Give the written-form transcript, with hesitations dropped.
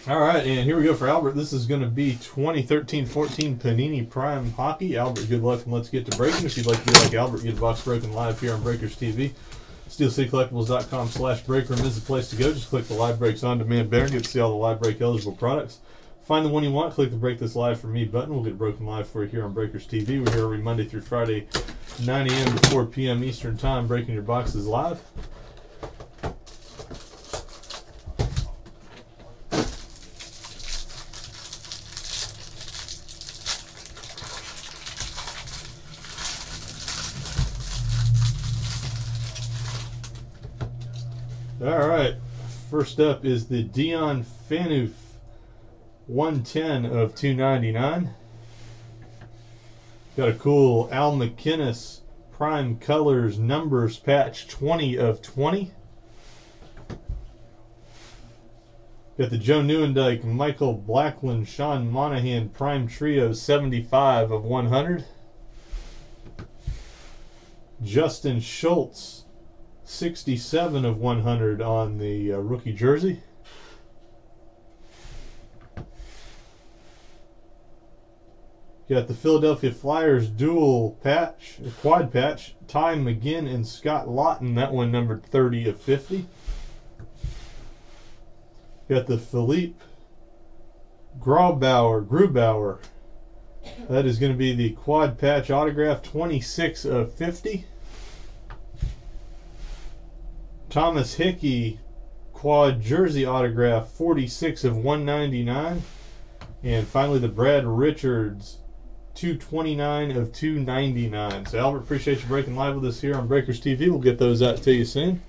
All right, and here we go for Albert. This is going to be 2013-14 Panini Prime Hockey. Albert, good luck, and let's get to breaking. If you'd like to be like Albert, get a box broken live here on Breakers TV. SteelCityCollectibles.com/breakroom is the place to go. Just click the live breaks on demand banner. Get to see all the live break eligible products. Find the one you want. Click the Break This Live for Me button. We'll get it broken live for you here on Breakers TV. We're here every Monday through Friday, 9 a.m. to 4 p.m. Eastern Time, breaking your boxes live. All right, first up is the Dion Phaneuf 110 of 299. Got a cool Al McInnes Prime Colors Numbers patch 20 of 20. Got the Joe Nieuwendyk, Michael Blackland, Sean Monahan Prime Trio 75 of 100. Justin Schultz 67 of 100 on the rookie jersey. Got the Philadelphia Flyers dual patch, quad patch, Ty McGinn and Scott Lawton. That one numbered 30 of 50. Got the Philippe Grubauer. That is going to be the quad patch autograph, 26 of 50. Thomas Hickey quad jersey autograph, 46 of 199. And finally the Brad Richards 229 of 299. So Albert, appreciate you breaking live with us here on Breakers TV. We'll get those out to you soon.